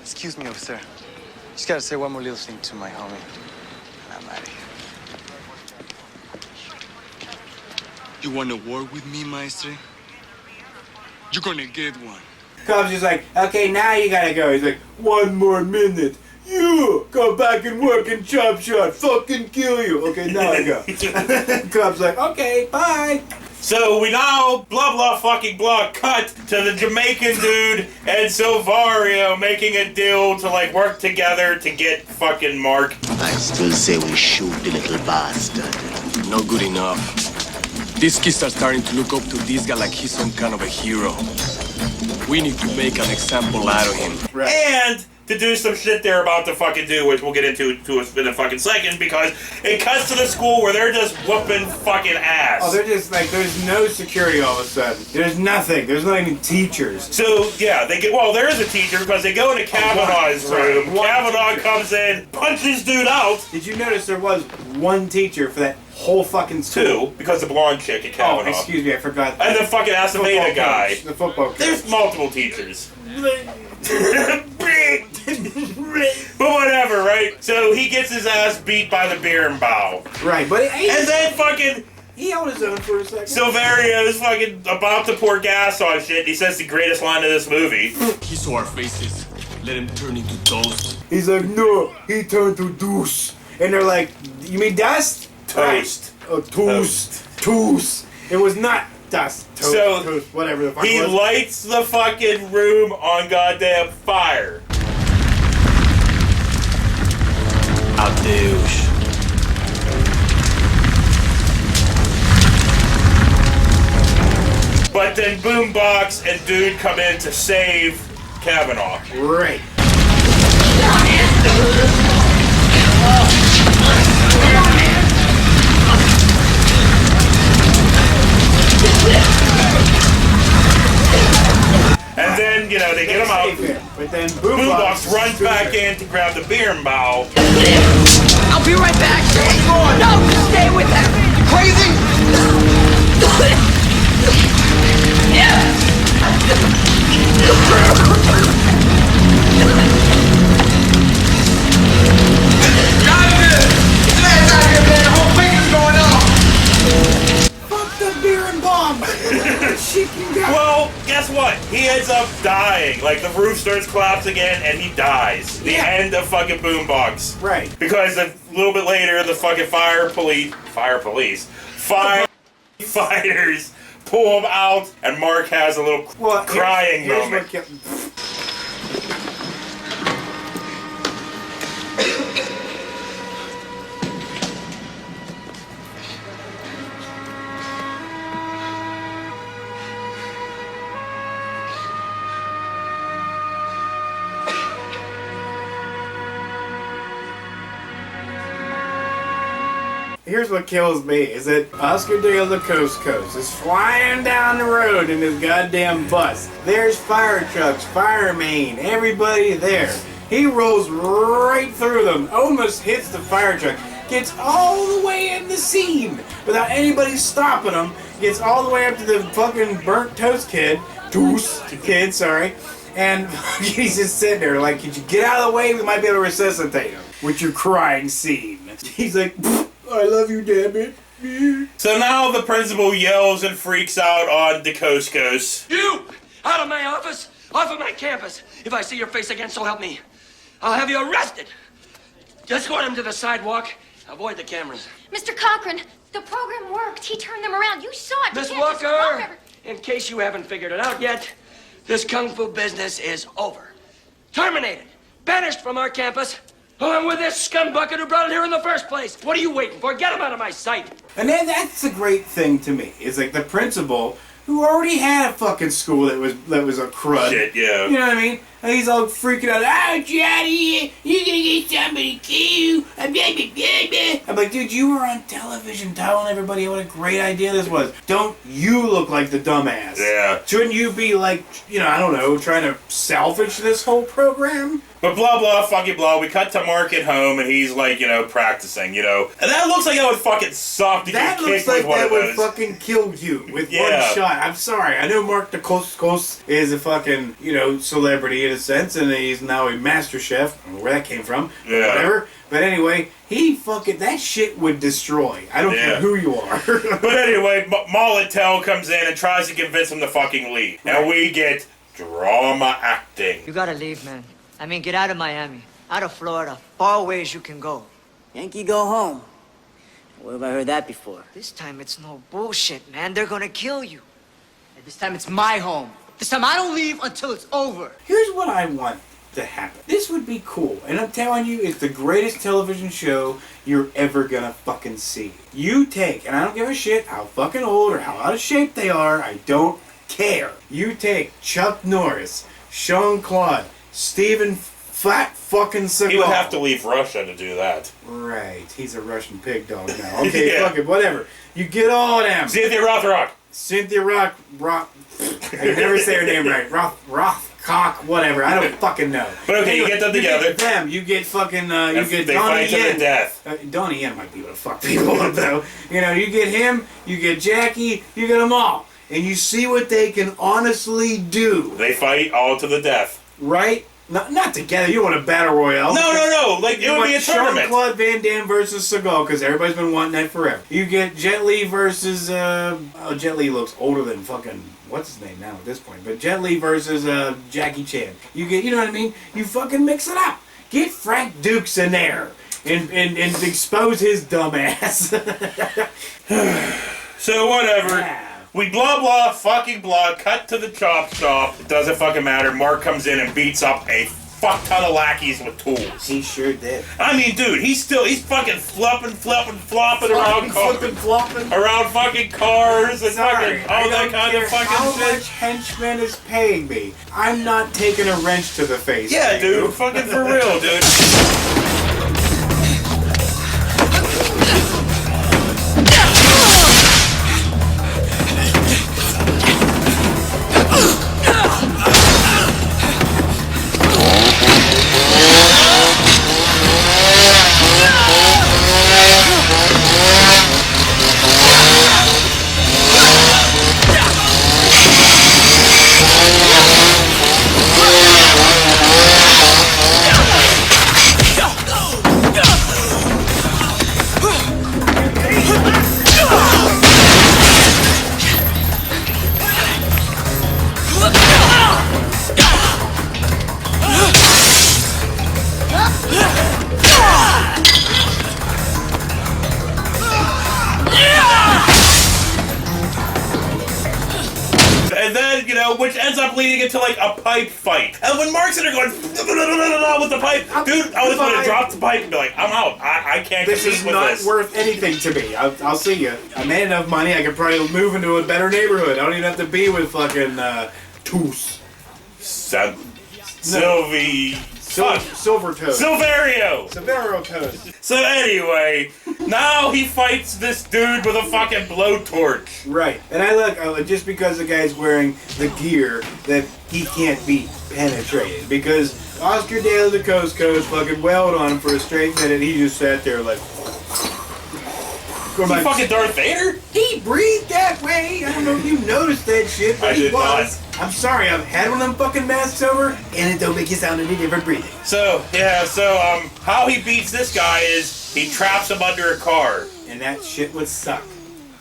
Excuse me, officer. Just gotta say one more little thing to my homie, and I'm out of here. You wanna work with me, Maestre? You're gonna get one. Cops just like, okay, now you gotta go. He's like, one more minute. You go back and work in Chop Shot. Fucking kill you. Okay, now I go. Cops like, okay, bye. So we now, blah blah fucking blah, cut to the Jamaican dude and Silvario making a deal to like work together to get fucking Mark. I still say we shoot the little bastard. Not good enough. These kids are starting to look up to this guy like he's some kind of a hero. We need to make an example out of him. Right. And to do some shit they're about to fucking do, which we'll get into in a fucking second, because it cuts to the school where they're just whooping fucking ass. Oh, they're just like, there's no security all of a sudden. There's nothing. There's not even teachers. So, yeah, there is a teacher because they go into Kavanaugh's room. Kavanaugh comes in, punches dude out. Did you notice there was one teacher for that whole fucking school? Two, because the blonde chick at Kavanaugh. Oh, excuse me, I forgot. And the fucking Aceveda guy. The football coach. There's multiple teachers. But whatever, right? So he gets his ass beat by the beer and bow. Right, but and then fucking he held his own for a second. Silverio is fucking about to pour gas on shit. He says the greatest line of this movie. He saw our faces. Let him turn into toast. He's like, no, he turned to deuce. And they're like, you mean dust? Toast. Right. Oh, toast. Toast. It was not dust. Toast, so toast, whatever the fuck he it was. lights the fucking room on goddamn fire. Adeus. But then Boombox and Dude come in to save Kavanaugh. Right. And then, you know, they get him out. But then Boombox runs back in to grab the beer and bow. I'll be right back. No, stay with him. You crazy? Fuck the beer and bomb. Well, guess what? He ends up dying. Like, the roof starts collapsing again, and he dies. The end of fucking Boombox. Right. Because a little bit later, the fucking firefighters pull him out, and Mark has a little crying moment. Here's what kills me, is that Oscar de la Coast is flying down the road in his goddamn bus. There's fire trucks, firemen, everybody there. He rolls right through them, almost hits the fire truck, gets all the way in the scene without anybody stopping him, gets all the way up to the fucking burnt toast kid, and he's just sitting there like, could you get out of the way? We might be able to resuscitate him with your crying scene. He's like, I love you, damn it. So now the principal yells and freaks out on DeCoscos. You! Out of my office! Off of my campus! If I see your face again, so help me, I'll have you arrested! Escort him to the sidewalk. Avoid the cameras. Mr. Cochran, the program worked. He turned them around. You saw it. Miss You can't just Walker, walk over- in case you haven't figured it out yet, this kung fu business is over. Terminated. Banished from our campus. Along with this scumbucket who brought it here in the first place. What are you waiting for? Get him out of my sight. And then that's a great thing to me. Is like the principal who already had a fucking school that was a crud. Shit, yeah. You know what I mean? And he's all freaking out. Oh, Johnny, you're gonna get somebody killed. I'm like, dude, you were on television telling everybody what a great idea this was. Don't you look like the dumbass? Yeah. Shouldn't you be like, I don't know, trying to salvage this whole program? But blah, blah, fucking blah. We cut to Mark at home, and he's like, practicing, And that looks like that would fucking suck to That get looks kicked like with one that of would those. fucking kill you with Yeah. one shot. I'm sorry. I know Mark Dacascos is a fucking, celebrity in a sense, and he's now a master chef. I don't know where that came from. Yeah. Whatever. But anyway, that shit would destroy. I don't care who you are. But anyway, Molitel comes in and tries to convince him to fucking leave. And we get drama acting. You gotta leave, man. I mean, get out of Miami. Out of Florida. Far away as you can go. Yankee, go home. Where have I heard that before? This time it's no bullshit, man. They're gonna kill you. And this time it's my home. This time I don't leave until it's over. Here's what I want to happen. This would be cool. And I'm telling you, it's the greatest television show you're ever gonna fucking see. You take, and I don't give a shit how fucking old or how out of shape they are, I don't care. You take Chuck Norris, Sean Claude, Steven Flat fucking Seagal. He would have to leave Russia to do that. Right. He's a Russian pig dog now. Okay, Yeah. fuck it, whatever. You get all of them. Cynthia Rothrock. Cynthia Rock. I can never say her name right. Rothcock, whatever. I don't fucking know. But okay, you get them together. You get them. You get fucking. You get they Donnie fight to Yen. the death. Donnie Yen might be able to fuck people up though. You get him. You get Jackie. You get them all, and you see what they can honestly do. They fight all to the death. Right? Not together. You want a battle royale? No. Like it would be a tournament. Jean-Claude Van Damme versus Seagal, because everybody's been wanting that forever. You get Jet Li versus. Jet Li looks older than fucking. What's his name now at this point? But Jet Li versus Jackie Chan. You get. You know what I mean? You fucking mix it up. Get Frank Dukes in there and expose his dumb ass. So whatever. Yeah. We blah fucking blah, cut to the chop shop. It doesn't fucking matter. Mark comes in and beats up a fuck ton of lackeys with tools. He sure did. I mean, dude, he's fucking flopping around cars. Around fucking cars and fucking all that kind of fucking how shit. much henchman is paying me. I'm not taking a wrench to the face. Yeah, dude, fucking for real, dude. And then, which ends up leading into like a pipe fight. And when Mark's in there going with the pipe, dude, I was going to drop the pipe and be like, I'm out. I can't This compete is with not this. worth anything to me. I'll see you. I made enough money. I could probably move into a better neighborhood. I don't even have to be with fucking Toos. Sylvie. Silver Toes. Silverio. Silverio Toes. So anyway, now he fights this dude with a fucking blowtorch. Right. And I look, just because the guy's wearing the gear, that he can't be penetrated. Because Oscar De La Cosco's fucking wailed on him for a straight minute. He just sat there like... Is he fucking Darth Vader? He breathed that way. I don't know if you noticed that shit, but I he did was. not. I'm sorry, I've had one of them fucking masks over, and it don't make you sound any different breathing. So how he beats this guy is he traps him under a car. And that shit would suck.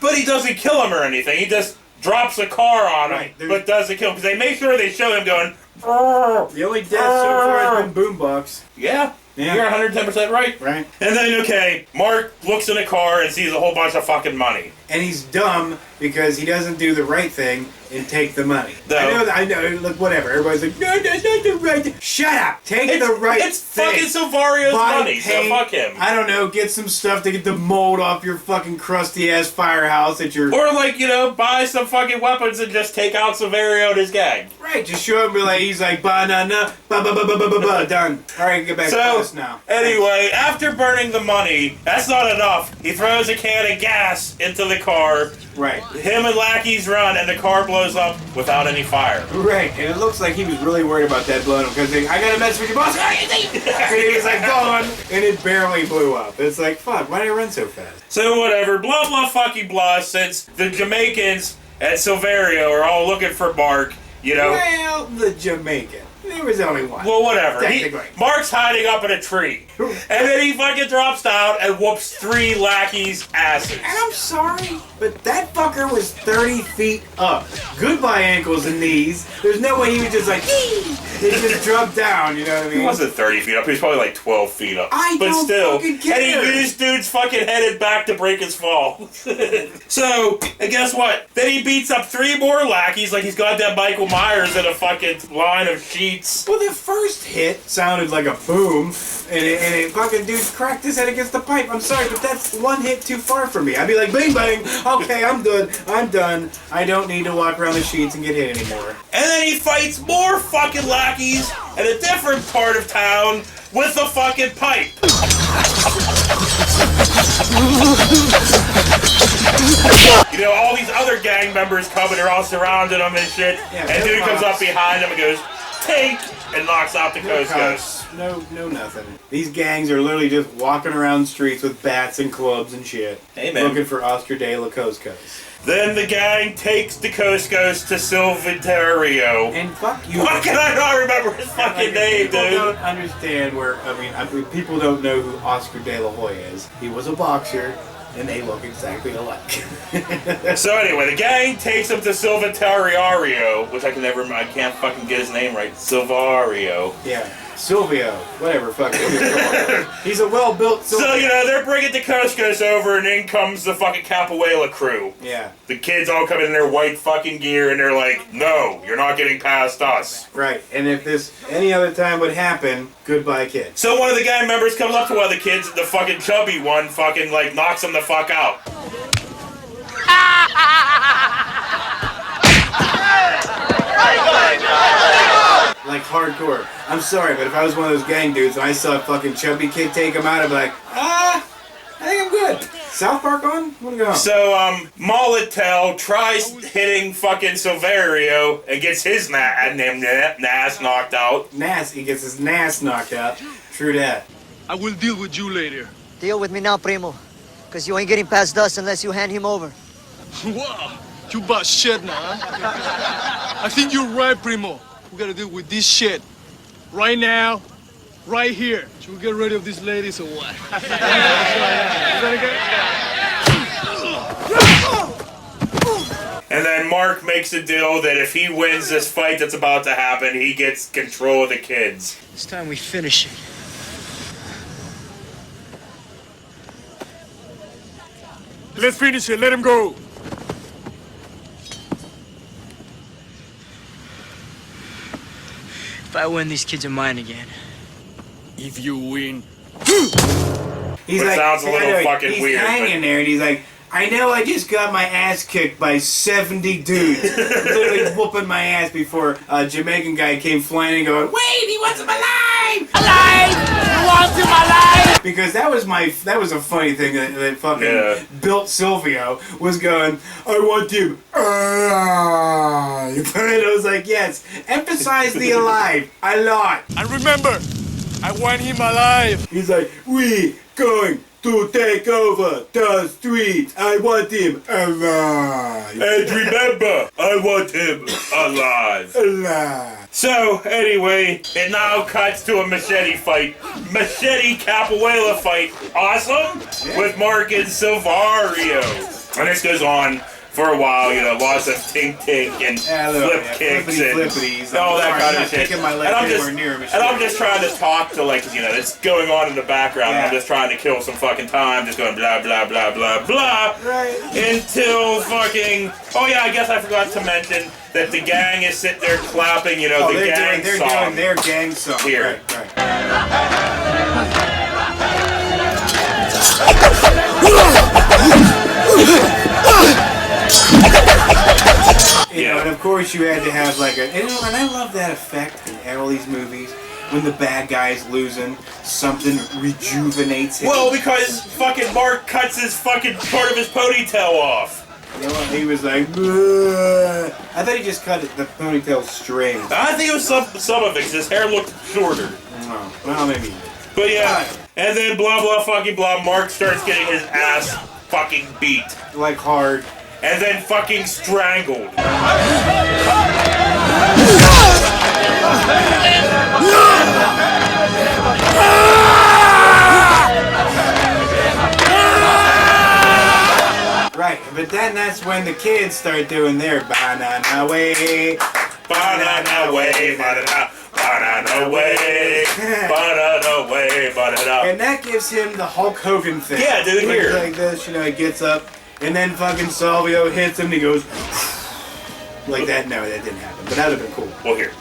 But he doesn't kill him or anything. He just drops a car on him, but doesn't kill him. Because they make sure they show him going... The only death so far has been Boombox. Yeah. Yeah. You're 110% right. Right. And then, Mark looks in a car and sees a whole bunch of fucking money. And he's dumb because he doesn't do the right thing and take the money. No. I know, look, whatever. Everybody's like, no, that's not the right thing. Shut up! Take the right thing. It's fucking Silvario's money, so fuck him. I don't know, get some stuff to get the mold off your fucking crusty-ass firehouse at your... Or, like, you know, buy some fucking weapons and just take out Silvario and his gang. Right, just show him, be like, he's like, banana, ba-ba-ba-ba-ba-ba, done. Alright, get back to us now. Anyway, after burning the money, that's not enough. He throws a can of gas into the car. Right. Him and lackeys run, and the car blows up without any fire. Right, and it looks like he was really worried about that blowing up, because I got a message with your boss, and he was like, gone, and it barely blew up. It's like, fuck, why did I run so fast? So whatever, blah blah fucking blah, since the Jamaicans and Silvario are all looking for Mark, you know. Well, the Jamaican. There was only one. Well, whatever. Technically. Mark's hiding up in a tree. And then he fucking drops down and whoops 3 lackeys' asses. And I'm sorry, but that fucker was 30 feet up. Goodbye ankles and knees. There's no way he was just like, he just dropped down, you know what I mean? He wasn't 30 feet up, he was probably like 12 feet up. But still, fucking care. And he used dude's fucking headed back to break his fall. So, and guess what? Then he beats up 3 more lackeys like he's got that Michael Myers in a fucking line of sheets. Well, the first hit sounded like a boom, and it fucking dude cracked his head against the pipe. I'm sorry, but that's one hit too far for me. I'd be like, bang, bang, okay, I'm good, I'm done. I don't need to walk around the sheets and get hit anymore. And then he fights more fucking lackeys in a different part of town with a fucking pipe. You know, all these other gang members come and they're all surrounding him and shit. Yeah, and dude comes up behind him and goes, take, and knocks out the Coast Ghost. No, nothing. These gangs are literally just walking around streets with bats and clubs and shit. Hey, man. Looking for Oscar de la Coscos. Then the gang takes the Coast Ghost to Silventario. And fuck you. Why can I not remember his fucking name, dude? People don't understand where, I mean, people don't know who Oscar de la Hoya is. He was a boxer, and they look exactly alike. So anyway, the gang takes him to Silventario, which I can't fucking get his name right. Silvario. Yeah. Silvio, whatever, fuck it. He's a well-built Silvio. So, you know, they're bringing the Coast Ghost over, and in comes the fucking Capoeira crew. Yeah. The kids all come in their white fucking gear, and they're like, no, you're not getting past us. Right, and if this any other time would happen, goodbye, kid. So one of the gang members comes up to one of the kids, the fucking chubby one, fucking, like, knocks him the fuck out. Like hardcore. I'm sorry, but if I was one of those gang dudes and I saw a fucking chubby kid take him out, I'd be like, I think I'm good. South Park on? What go? So, Molitel tries hitting fucking Silvario and gets his nass knocked out. He gets his nass knocked out. True that. I will deal with you later. Deal with me now, Primo. Because you ain't getting past us unless you hand him over. Wow, you bought shit now, huh? I think you're right, Primo. We gotta deal with this shit. Right now, right here. Should we get rid of these ladies or what? Is that okay? And then Mark makes a deal that if he wins this fight that's about to happen, he gets control of the kids. It's time we finish it. Let's finish it. Let him go. If I win, these kids are mine again. If you win. He's like, sounds a little fucking he's weird. He's hanging there and he's like, I know I just got my ass kicked by 70 dudes. Literally whooping my ass before a Jamaican guy came flying and going, wait, he wants him alive! Alive! He wants him alive! Because that was a funny thing that fucking built Silvio was going, I want him alive. And I was like, yes, emphasize the alive a lot. And remember, I want him alive. He's like, we going to take over the streets. I want him alive. And remember, I want him alive. Alive. So, anyway, it now cuts to a machete fight. Machete capoeira fight. Awesome? Yeah. With Mark and Silvario. And this goes on for a while, you know, lots of tink and flip kicks and all that kind of shit. And I'm just trying to talk to, like, you know, it's going on in the background. And I'm just trying to kill some fucking time, just going blah blah blah blah blah. Until fucking. Oh yeah, I guess I forgot to mention that the gang is sitting there clapping. You know, the gang they're song. doing their gang song Here. You know, and of course you had to have like a, and I love that effect in all these movies when the bad guy's losing, something rejuvenates him. Well, because fucking Mark cuts his fucking part of his ponytail off. You know, he was like, "Ugh." I thought he just cut the ponytail strings. I think it was some of it, 'cause his hair looked shorter. Oh, well, maybe. But yeah, and then blah blah fucking blah, Mark starts getting his ass fucking beat. Like hard. And then fucking strangled. Right, but then that's when the kids start doing their banana way, banana way, banana way, banana way, banana. And that gives him the Hulk Hogan thing. Yeah, dude, here. Like this, you know, he gets up, and then fucking Salvio hits him, and he goes like that. No, that didn't happen, but that would have been cool. Well, here.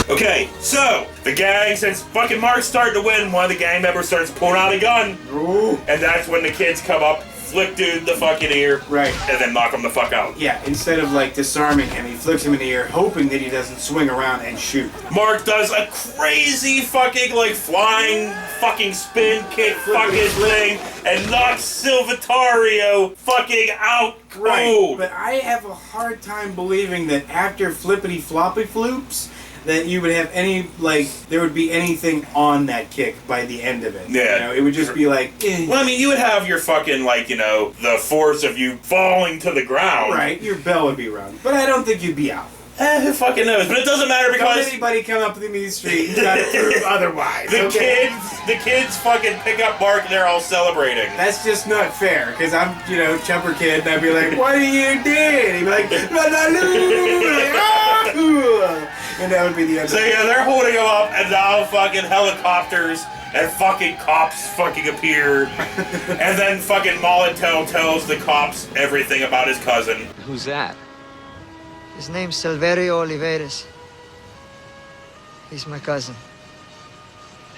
Okay, so the gang, since fucking Mark's starting to win, one of the gang members starts pulling out a gun. Ooh. And that's when the kids come up, flick dude the fucking ear, right, and then knock him the fuck out. Yeah, instead of like disarming him, he flicks him in the ear, hoping that he doesn't swing around and shoot. Mark does a crazy fucking like flying fucking spin kick fucking thing and knocks Silvatario fucking out cold. Right, but I have a hard time believing that after flippity floppy floops, that you would have any, like, there would be anything on that kick by the end of it. Yeah. You know, it would just be like, eh. Well, I mean, you would have your fucking, like, you know, the force of you falling to the ground. Right, your bell would be run. But I don't think you'd be out. Who fucking knows? But it doesn't matter because... Don't anybody come up to me in the street and try to prove otherwise. The kids fucking pick up Mark and they're all celebrating. That's just not fair, because I'm, you know, Chumper Kid, and I'd be like, what do you did? He'd be like, la la la, and that would be the end. So yeah, they're holding him up, and now fucking helicopters and fucking cops fucking appear, and then fucking Molotov tells the cops everything about his cousin. Who's that? His name's Silverio Olivares. He's my cousin.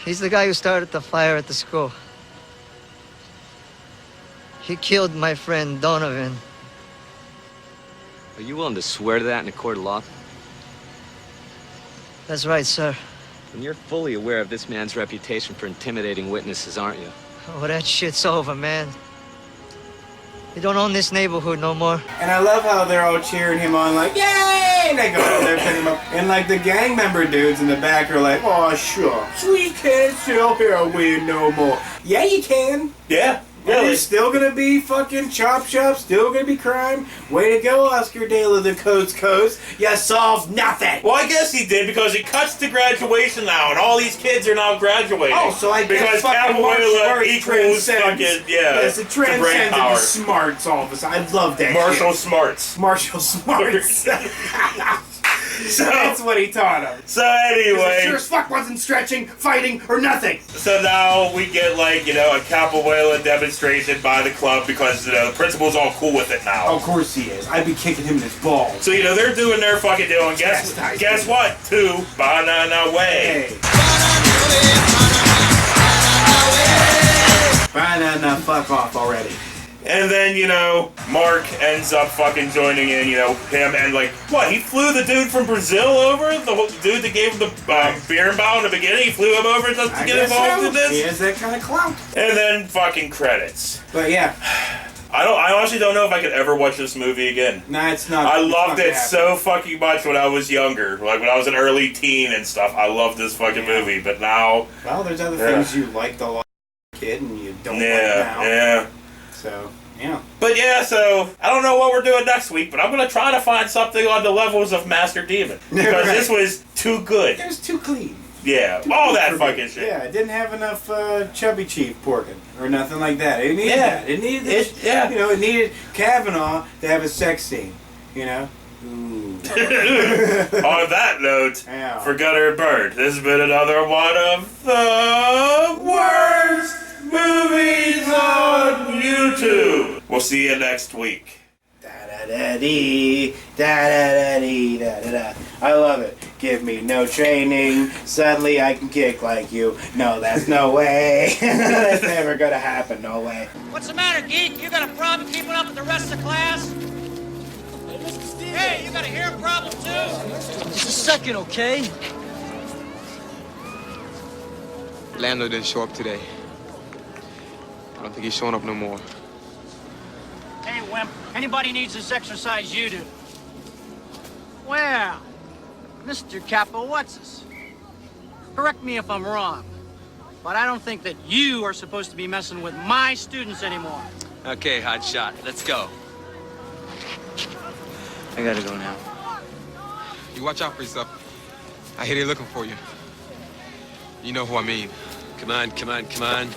He's the guy who started the fire at the school. He killed my friend Donovan. Are you willing to swear to that in a court of law? That's right, sir. And you're fully aware of this man's reputation for intimidating witnesses, aren't you? Oh, that shit's over, man. You don't own this neighborhood no more. And I love how they're all cheering him on, like, yay! And they go over there, pick him up. And, like, the gang member dudes in the back are like, oh, shucks, we can't still here win no more. Yeah, you can. Yeah. Really? There's still gonna be fucking chop shop, still gonna be crime. Way to go, Oscar De La the Coast. You solved nothing. Well, I guess he did because he cuts to graduation now, and all these kids are now graduating. Oh, so I guess because fucking martial Capoeira arts equals transcends. fucking Yes, it transcends into smarts all of a sudden. I love that. Martial shit. smarts. Martial smarts. So that's what he taught him. So anyway, sure as fuck wasn't stretching, fighting, or nothing. So now we get, like, you know, a capoeira demonstration by the club because, you know, the principal's all cool with it now. Oh, of course he is. I'd be kicking him in his balls. So, you know, they're doing their fucking deal, and guess what? To Banana Way. Hey. Banana, fuck off already. And then, you know, Mark ends up fucking joining in, you know, him and, like, what, he flew the dude from Brazil over? The whole dude that gave him the beer and bow in the beginning? He flew him over just to get involved in this? He has that kind of clout. And then fucking credits. But yeah. I honestly don't know if I could ever watch this movie again. Nah, it's not. I loved it so fucking much when I was younger. Like, when I was an early teen and stuff, I loved this fucking movie. But now... Well, there's other things you liked a lot, kid, and you don't like now. Yeah. So, Yeah. But yeah, so I don't know what we're doing next week, but I'm gonna try to find something on the levels of Master Demon because this was too good. It was too clean. Yeah, all that fucking shit. Yeah, it didn't have enough Chubby Chief porking or nothing like that. It needed that. It needed this. Yeah. You know, it needed Kavanaugh to have a sex scene. You know. Ooh. On that note, for Gunner Bird, this has been another one of the worst movies on YouTube. We'll see you next week. Da-da-da-dee, da-da-da-dee, da-da-da. I love it. Give me no training. Suddenly I can kick like you. No, that's no way. That's never gonna happen. No way. What's the matter, geek? You got a problem keeping up with the rest of the class? Hey, you got a hearing problem too? Just a second, okay? Lando didn't show up today. I don't think he's showing up no more. Hey, Wimp, anybody needs this exercise, you do. Well, Mr. Capo, what's this? Correct me if I'm wrong, but I don't think that you are supposed to be messing with my students anymore. Okay, hotshot, let's go. I gotta go now. You watch out for yourself. I hear they're looking for you. You know who I mean. Come on, come on, come on.